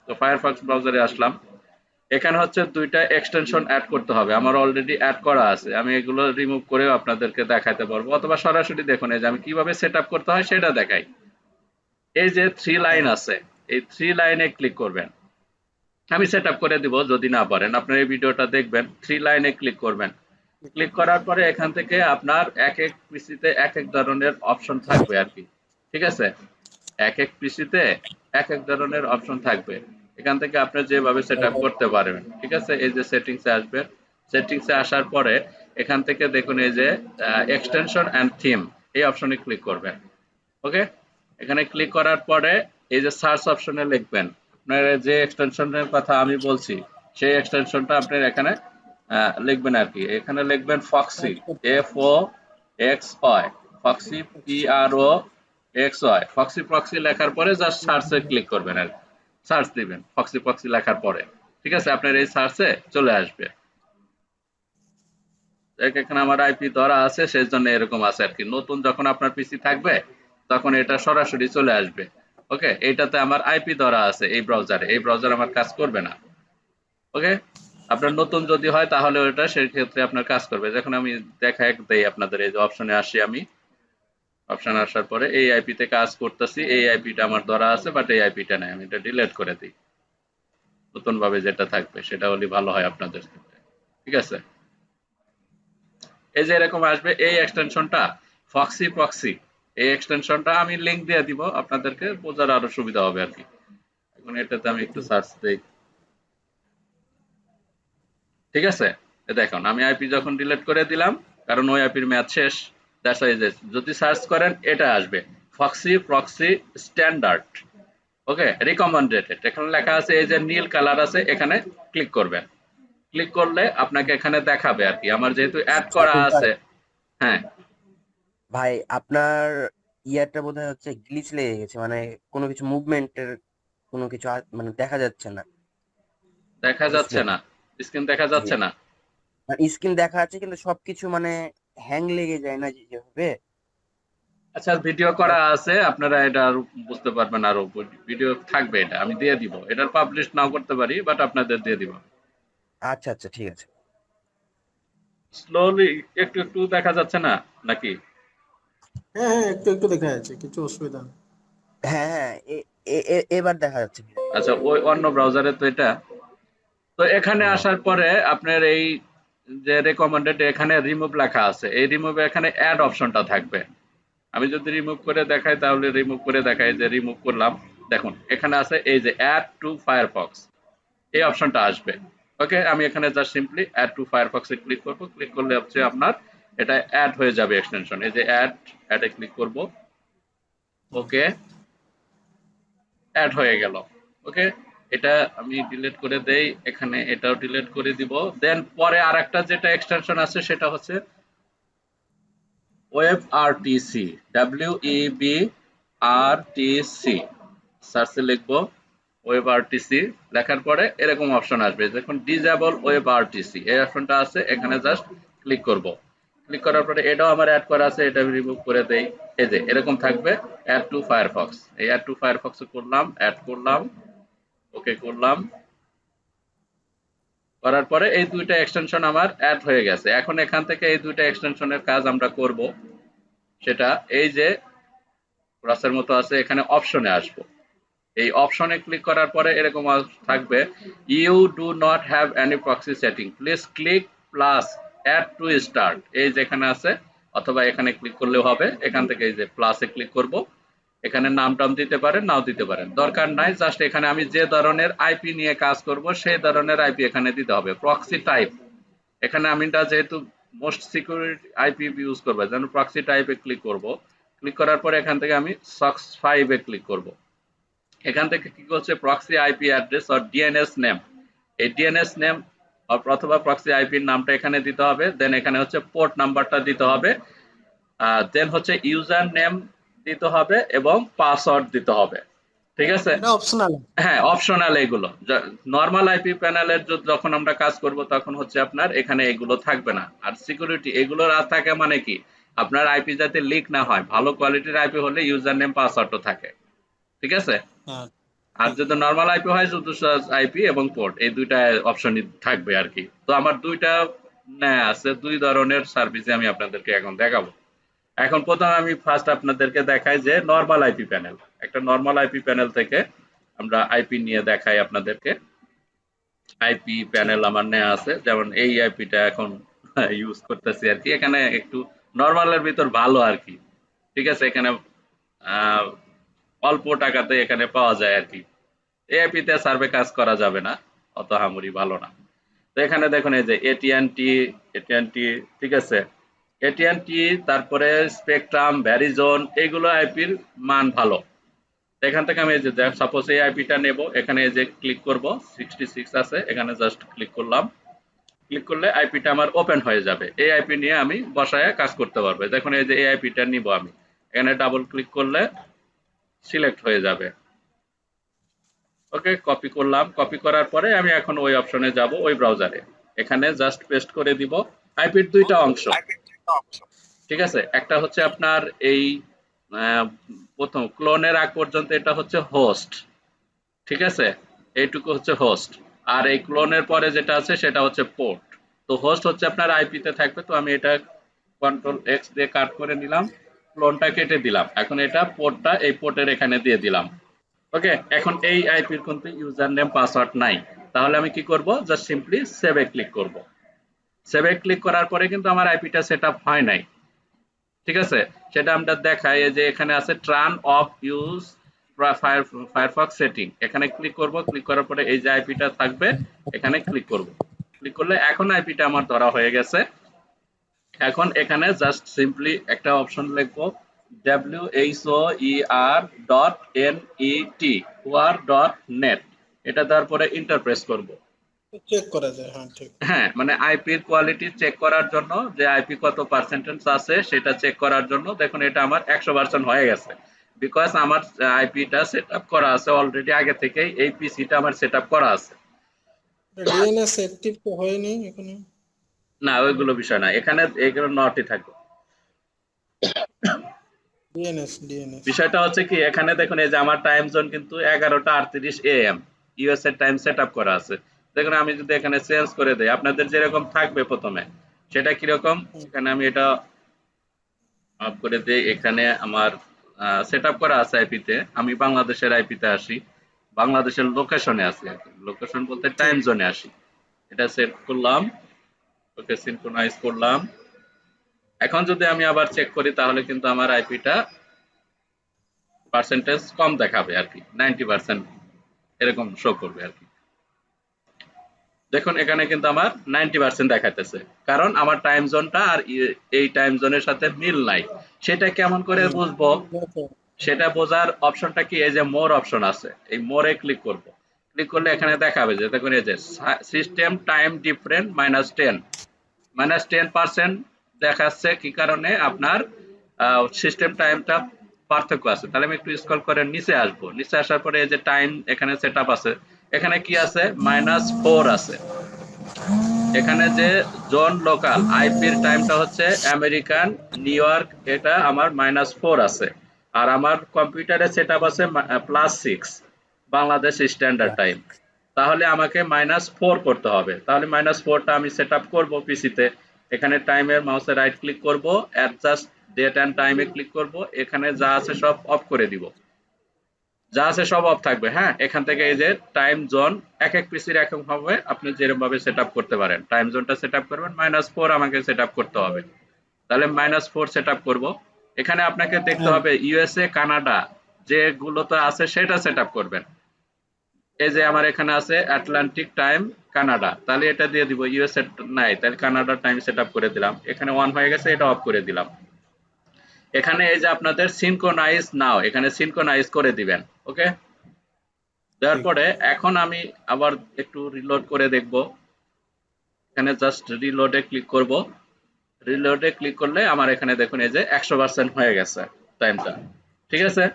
তো ফায়ারফক্স ব্রাউজারে আসলাম। এখানে হচ্ছে দুইটা এক্সটেনশন অ্যাড করতে হবে, আমার অলরেডি অ্যাড করা আছে, আমি এগুলো রিমুভ করেও আপনাদেরকে দেখাতে পারবো, অথবা সরাসরি দেখুন এই যে আমি কিভাবে সেট আপ করতে হয় সেটা দেখাই। এই যে থ্রি লাইন হ্যাঁ আছে, এই থ্রি লাইনে ক্লিক করবেন, আমি সেট আপ করে দিব, যদি না পারেন আপনার এই ভিডিওটা দেখবেন, থ্রি লাইনে ক্লিক করবেন। ক্লিক করার পরে এখান থেকে আপনার এক এক পিসিতে এক এক ধরনের অপশন থাকবে আর কি, ঠিক আছে? এক এক পিসিতে এক এক ধরনের অপশন থাকবে, এখান থেকে আপনি যেভাবে সেট আপ করতে পারবেন, ঠিক আছে? এই যে সেটিংসে আসবেন, সেটিংসে আসার পরে এখান থেকে দেখুন এই যে এক্সটেনশন অ্যান্ড থিম, এই অপশনে ক্লিক করবেন। ওকে, এখানে ক্লিক করার পরে এই যে সার্চ অপশনে লিখবেন আপনার যে এক্সটেনশনের কথা আমি বলছি, সেই এক্সটেনশনটা আপনার এখানে লিখবেন আর কি। এখানে লিখবেন ফক্সি, সার্চ করতে হবে। FOXY, foxy PROXY, foxy proxy লেখার পরে জাস্ট সার্চে ক্লিক করবেন আর সার্চ দিবেন ফক্সি প্রক্সি লেখার পরে, ঠিক আছে? আপনার এই সার্চে চলে আসবে। এখানে আমার আইপি ধরা আছে সেই জন্য এরকম আছে আর কি, নতুন যখন আপনার পিসি থাকবে তখন এটা সরাসরি চলে আসবে। ওকে, এইটাতে আমার আইপি ধরা আছে, এই ব্রাউজারে, এই ব্রাউজার আমার কাজ করবে না। ওকে, আপনার নতুন যদি হয় তাহলে ওটা সেই ক্ষেত্রে আপনার কাজ করবে। যখন আমি দেখা দেই আপনাদের, এই যে অপশনে আসি আমি, অপশন আসার পরে এই আইপিতে কাজ করতেছি, এই আইপিটা আমার ধরা আছে, বাট এই আইপিটা নাই, আমি এটা ডিলিট করে দিই। নতুন ভাবে যেটা থাকবে সেটা হলে ভালো হয় আপনাদের ক্ষেত্রে, ঠিক আছে? এই যে এরকম আসবে, এই এক্সটেনশনটা ফক্সি প্রক্সি, এই এক্সটেনশনটা আমি লিংক দিয়ে দিব, আপনাদেরকে বোঝার আরো সুবিধা হবে আর কি। এখন এটাতে আমি একটু সার্চ দেই, ঠিক আছে? দেখুন আমি আইপি যখন ডিলিট করে দিলাম, কারণ ওই আইপির মেয়াদ শেষ, দ্যাটস ওয়াই যদি সার্চ করেন এটা আসবে ফক্সি প্রক্সি স্ট্যান্ডার্ড। ওকে, রিকমেন্ডেড, এখানে লেখা আছে, এই যে নীল কালার আছে, এখানে ক্লিক করবেন। ক্লিক করলে আপনাকে এখানে দেখাবে আর কি, আমার যেহেতু অ্যাড করা সার্চ ভাই আছে। হ্যাঁ, ভাই, আপনার ইয়ারটা বোধহয় হচ্ছে গ্লিচ লেগে গেছে, মানে কোনো কিছু মুভমেন্টের কোনো কিছু মানে দেখা যাচ্ছে না দেখা যাচ্ছে ডিসপ্লেতে। না, স্ক্রিন দেখা জি, যাচ্ছে না। স্ক্রিন দেখা যাচ্ছে কিন্তু সবকিছু মানে হ্যাং লেগে যায় না যেভাবে। আচ্ছা, ভিডিও করা আছে, আপনারা এটা আরো বুঝতে পারবেন, আরো ভিডিও থাকবে, এটা আমি দিয়ে দিব, এটার পাবলিশ নাও করতে পারি, বাট আপনাদের দিয়ে দিব। আচ্ছা আচ্ছা, ঠিক আছে। স্লোলি একটু একটু দেখা যাচ্ছে না নাকি? হ্যাঁ হ্যাঁ, একটু একটু দেখা যাচ্ছে, কিছু অসুবিধা নেই। হ্যাঁ হ্যাঁ, এবার দেখা যাচ্ছে। আচ্ছা, ওই অন্য ব্রাউজারে তো এটা। তো এখানে ও আসার পরে আপনার এই যে রেকমেন্ডেড, এখানে রিমুভ লেখা আছে, এই রিমুভ এখানে অ্যাড অপশনটা থাকবে। আমি যদি রিমুভ করে দেখাই তাহলে রিমুভ করে দেখাই, যে রিমুভ করলাম, দেখুন এখানে আছে এই যে অ্যাড টু ফায়ারফক্স, এই অপশনটা আসবে। ওকে, আমি এখানে just simply add to Firefox এ ক্লিক করব, ক্লিক করলে হচ্ছে আপনার এটা অ্যাড হয়ে যাবে এক্সটেনশন, এই যে অ্যাডে ক্লিক করব। হুম। ওকে, অ্যাড হয়ে গেল। ওকে, এটা আমি ডিলিট করে দেই, এখানে এটাও ডিলিট করে দিব। দেন পরে আরেকটা যেটা এক্সটেনশন আছে সেটা হচ্ছে ওয়েব আরটিসি, WEBRTC, সার্চে লিখবো ওয়েব আরটিসি, লেখার পরে এরকম অপশন আসবে, দেখুন ডিজেবল ওয়েব আরটিসি, এই অপশনটা আছে, এখানে জাস্ট ক্লিক করব। ক্লিক করার পরে এটাও আমার অ্যাড করা আছে, এটা আমি রিমুভ করে দেই। এই যে এরকম থাকবে অ্যাড টু ফায়ারফক্স, এই অ্যাড টু ফায়ারফক্স করলাম, অ্যাড করলাম, ওকে করলাম, করার পরে এই দুইটা এক্সটেনশন আমার অ্যাড হয়ে গেছে। এখন এখান থেকে এই দুইটা এক্সটেনশনের কাজ আমরা করব, সেটা এই যে ক্রসের মতো আছে, এখানে অপশনে আসবো। এই অপশনে ক্লিক করার পরে এরকম থাকবে, you do not have any proxy setting, please click plus add to start, এই যেখানে আছে, অথবা এখানে ক্লিক করলেও হবে, এখান থেকে এই যে প্লাসে ক্লিক করব। এখানে নাম টাম দিতে পারেন, নাও দিতে পারেন, দরকার নাই, জাস্ট এখানে আমি যে ধরনের আইপি নিয়ে কাজ করব সেই ধরনের আইপি এখানে দিতে হবে। প্রক্সি টাইপ, এখানে আমি যেহেতু মোস্ট সিকিউরিটি আইপি ইউজ করবো, যেন প্রক্সি টাইপে ক্লিক করব। ক্লিক করার পরে এখান থেকে আমি সক্স 5 এ ক্লিক করব। এখান থেকে কি করছে, proxy IP address or DNS name, এই ডিএনএস নেম অথবা প্রক্সি আইপির নামটা এখানে দিতে হবে। দেন এখানে হচ্ছে পোর্ট নাম্বারটা দিতে হবে, দেন হচ্ছে ইউজার নেম দিতে হবে এবং পাসওয়ার্ড দিতে হবে, ঠিক আছে? এটা অপশনাল। হ্যাঁ, অপশনাল এগুলো। নরমাল আইপি প্যানেলের যখন আমরা কাজ করব তখন হচ্ছে আপনার এখানে এগুলো থাকবে না। আর সিকিউরিটি এগুলো থাকে মানে কি, আপনার আইপি যাতে লিক না হয়, ভালো কোয়ালিটির আইপি হলে ইউজার নেম পাসওয়ার্ডও থাকে, ঠিক আছে? হ্যাঁ আর যদি নরমাল আইপি হয় শুধু আইপি এবং পোর্ট এই দুইটা অপশনই থাকবে আর কি। তো আমার দুইটা আছে, দুই ধরনের সার্ভিস আমি আপনাদেরকে এখন দেখাবো। এখন প্রথমে আমি ফার্স্ট আপনাদেরকে দেখাই যে নরমাল আইপি প্যানেল। একটা নরমাল আইপি প্যানেল থেকে আমরা আইপি নিয়ে দেখাই আপনাদেরকে। আইপি ঠিক। প্যানেল আমার নেওয়া আছে, যেমন এই আইপিটা এখন ইউজ করতেছি আর কি। এখানে একটু নরমালের ভিতর ভালো আর কি, ঠিক আছে। এখানে আহ, অল্প টাকাতে এখানে পাওয়া যায় আর কি। এই আইপিতে সার্ভে কাজ করা যাবে না, অত হামুরি ভালো না। তো এখানে দেখুন এই যে এটিএনটি, এটিএনটি, ঠিক আছে, এটিএনটি, তারপরে স্পেকট্রাম, ভ্যারিজোন, এগুলো আইপির মান ভালো। এখান থেকে আমি এই যে সাপোজ এই আইপিটা নেব, এখানে এই যে ক্লিক করব, 66 আছে, এখানে জাস্ট ক্লিক করলাম। ক্লিক করলে আইপিটা আমার ওপেন হয়ে যাবে। এই আইপি নিয়ে আমি বসায় কাজ করতে পারবো। দেখুন এই যে এই আইপিটা নিব আমি, এখানে ডাবল ক্লিক করলে সিলেক্ট হয়ে যাবে। ওকে, কপি করলাম। কপি করার পরে আমি এখন ওই অপশনে যাব, ওই ব্রাউজারে। এখানে জাস্ট পেস্ট করে দিব। আইপির দুইটা অংশ, ঠিক আছে। একটা হচ্ছে আপনার এই প্রথম ক্লোনের আগ পর্যন্ত এটা হচ্ছে হোস্ট, ঠিক আছে, এইটুকু হচ্ছে হোস্ট। আর এই ক্লোনের পরে যেটা আছে সেটা হচ্ছে পোর্ট। তো হোস্ট হচ্ছে আপনার আইপিতে থাকবে, তো আমি এটা কন্ট্রোল এক্স দিয়ে কাট করে নিলাম, ক্লোনটা কেটে দিলাম। এখন এটা পোর্টটা এই পোর্টের এখানে দিয়ে দিলাম। ওকে, এখন এই আইপির কিন্তু ইউজার নেম পাসওয়ার্ড নাই। তাহলে আমি কি করব, জাস্ট সিম্পলি সেভে ক্লিক করব। সেভে ক্লিক করার পরে কিন্তু আমার আইপিটা সেটআপ হয় নাই, ঠিক আছে। সেটা আমরা দেখাই, যে এখানে আছে turn off use Firefox setting, এখানে ক্লিক করব। ক্লিক করার পরে এই যে আইপিটা থাকবে, এখানে ক্লিক করব। ক্লিক করলে এখন আইপিটা আমার ধরা হয়ে গেছে। এখন এখানে জাস্ট সিম্পলি একটা অপশন লিখবো, wher.net, এটা দেওয়ার পরে ইন্টার প্রেস করব। চেক করা যায়, হ্যাঁ ঠিক। হ্যাঁ, মানে আইপির কোয়ালিটি চেক করার জন্য, যে আইপি কত পার্সেন্টেজ আছে সেটা চেক করার জন্য। দেখুন এটা আমার 100% হয়ে গেছে, বিকজ আমার আইপিটা সেট আপ করা আছে অলরেডি আগে থেকেই, এই পিসিটা আমার সেট আপ করা আছে। ডিএনএস অ্যাক্টিভ তো হয়নি এখানে। না, ওইগুলো বিষয় না, এখানে এইগুলো নটই থাকবে। ডিএনএস বিষয়টা হচ্ছে কি, এখানে দেখুন এই যে আমার টাইম জোন কিন্তু 11টা 38 AM ইউএস এর টাইম সেট আপ করা আছে। দেখুন আমি যদি এখানে চেঞ্জ করে দেই, আপনাদের যেরকম থাকবে প্রথমে সেটা কিরকম, এখানে আমি এটা অফ করে দেই। এখানে আমার সেট আপ করা আছে আইপিতে, আমি বাংলাদেশের আইপিতে আসি, বাংলাদেশের লোকেশনে আছি আর কি, লোকেশন বলতে টাইম ঠিক। জোনে আসি। এটা সেট করলাম, ওকে, সিনক্রোনাইজ করলাম। এখন যদি আমি আবার চেক করি তাহলে কিন্তু আমার আইপিটা পার্সেন্টেজ কম দেখাবে আর কি, 90% এরকম শো করবে আর কি। দেখুন এখানে কিন্তু আমার 90% দেখাইতেছে, কারণ আমার টাইম জোনটা আর এই টাইম জোনের সাথে মিল নাই। সেটা কেমন করে হুম। বুঝবো, সেটা বোঝার অপশনটা কি, এই যে মোর অপশন আছে, এই মোরে ক্লিক করব। ক্লিক করলে এখানে দেখাবে যে দেখুন এই যে সিস্টেম টাইম ডিফারেন্ট -10, -10% দেখাচ্ছে। কি কারণে, আপনার সিস্টেম টাইমটা পার্থক্য আছে। তাহলে আমি একটু স্ক্রল করে নিচে আসবো, নিচে আসার পরে এই যে টাইম এখানে সেট আপ আছে, এখানে কি আছে, -4 আছে। এখানে যে জোন লোকাল আইপির টাইমটা হচ্ছে আমেরিকান নিউ ইয়র্ক, এটা আমার -4 আছে। আর আমার কম্পিউটারে সেট আপ আছে +6 বাংলাদেশ স্ট্যান্ডার্ড টাইম। তাহলে আমাকে -4 করতে হবে। তাহলে -4টা আমি সেট আপ করবো পিসিতে। এখানে টাইমের মাউসে রাইট ক্লিক করব, অ্যাডজাস্ট ডেট অ্যান্ড টাইমে ক্লিক করব, এখানে যা আছে সব অফ করে দিব। যা আছে সব অফ থাকবে। হ্যাঁ, এখান থেকে এই যে টাইম জোন এক এক পিসির এক এক ভাবে আপনি যেরকম ভাবে সেট আপ করতে পারেন। টাইম জোনটা সেট আপ করবেন, -4 আমাকে সেট আপ করতে হবে। তাহলে -4 সেট আপ করবো। এখানে আপনাকে দেখতে হ্যাঁ হবে ইউএসএ, কানাডা যেগুলোতে আছে সেটা সেট আপ করবেন। এই যে আমার এখানে আছে আটলান্টিক টাইম কানাডা, তাহলে এটা দিয়ে দিব। ইউএসএ নাই, তাহলে কানাডা টাইম সেট আপ করে দিলাম। এখানে অন হয়ে গেছে, এটা অফ করে দিলাম। এখানে এই যে আপনাদের সিনক্রোনাইজ নাও, এখানে সিনক্রোনাইজ করে দিবেন। ওকে, দেওয়ার ঠিক। পরে এখন আমি আবার একটু রিলোড করে দেখব। এখানে জাস্ট রিলোডে ক্লিক করব। রিলোডে ক্লিক করলে আমার এখানে দেখুন এই যে 100% হয়ে গেছে টাইমটা, ঠিক আছে। হ্যাঁ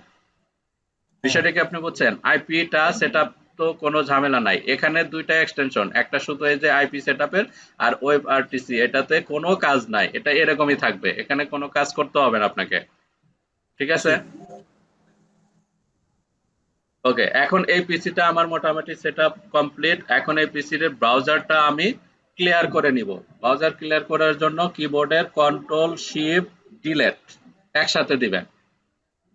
বিষয়টা কি আপনি বুঝছেন? আইপিটা সেটআপ তো কোনো ঝামেলা নাই। এখানে দুইটা এক্সটেনশন, একটা শুধু এই যে আইপি সেটআপের, আর ওয়েব আরটিসি, এটাতে কোনো কাজ নাই, এটা এরকমই থাকবে, এখানে কোনো কাজ করতে হবে না আপনাকে, ঠিক আছে। ঠিক। ওকে, এখন এই পিসিটা আমার মোটামুটি সেটআপ কমপ্লিট। এখন এই পিসির ব্রাউজারটা আমি ক্লিয়ার করে নিব। ব্রাউজার ক্লিয়ার করার জন্য কিবোর্ডের কন্ট্রোল শিফট ডিলিট একসাথে দিবেন।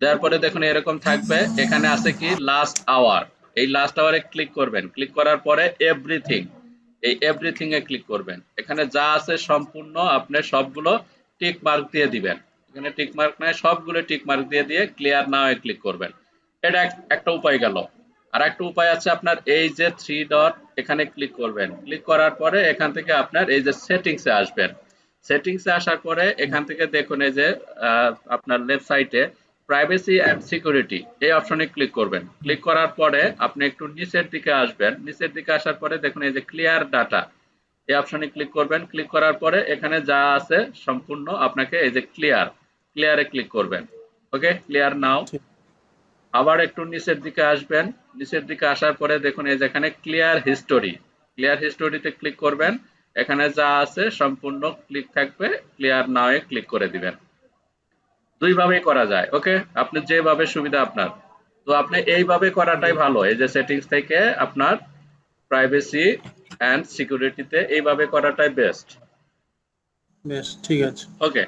দেওয়ার পরে দেখুন এরকম থাকবে, এখানে আছে কি লাস্ট আওয়ার। এই লাস্ট আওয়ারে ক্লিক করবেন, ক্লিক করার পরে এভরিথিং, এই এভরিথিং এ ক্লিক করবেন। এখানে যা আছে সম্পূর্ণ আপনি সবগুলো টিক মার্ক দিয়ে দিবেন। এখানে টিক মার্ক নাই, সবগুলো টিক মার্ক দিয়ে দিয়ে ক্লিয়ার নাও এ ক্লিক করবেন। এটা একটা উপায় গেল। আর একটা উপায় আছে আপনার, এই যে থ্রি ডট এখানে ক্লিক করবেন, ক্লিক করার পরে এখান থেকে আপনার এই যে সেটিংসে আসবেন। সেটিংসে আসার পরে এখান থেকে দেখুন এই যে আপনার লেফট সাইডে প্রাইভেসি এন্ড সিকিউরিটি এই অপশনে ক্লিক করবেন। ক্লিক করার পরে আপনি একটু নিচের দিকে আসবেন। নিচের দিকে আসার পরে দেখুন এই যে ক্লিয়ার ডাটা এই অপশনে ক্লিক করবেন। ক্লিক করার পরে এখানে যা আছে সম্পূর্ণ আপনাকে এই যে ক্লিয়ারে ক্লিক করবেন। ওকে, ক্লিয়ার নাও। ঠিক। আবার একটু নিচের দিকে আসবেন। নিচের দিকে আসার পরে দেখুন এই যেখানে ক্লিয়ার হিস্টোরি, ক্লিয়ার হিস্টোরিতে ক্লিক করবেন। এখানে যা আছে সম্পূর্ণ ক্লিক থাকবে, ক্লিয়ার নাও এ ক্লিক করে দিবেন। দুই ভাবেই করা যায়। ওকে, আপনি যেভাবে সুবিধা আপনার। তো আপনি এইভাবে করাটাই ভালো। এই যে সেটিংস থেকে আপনার প্রাইভেসি এন্ড সিকিউরিটিতে এইভাবে করাটাই বেস্ট। বেশ, ঠিক আছে। ওকে।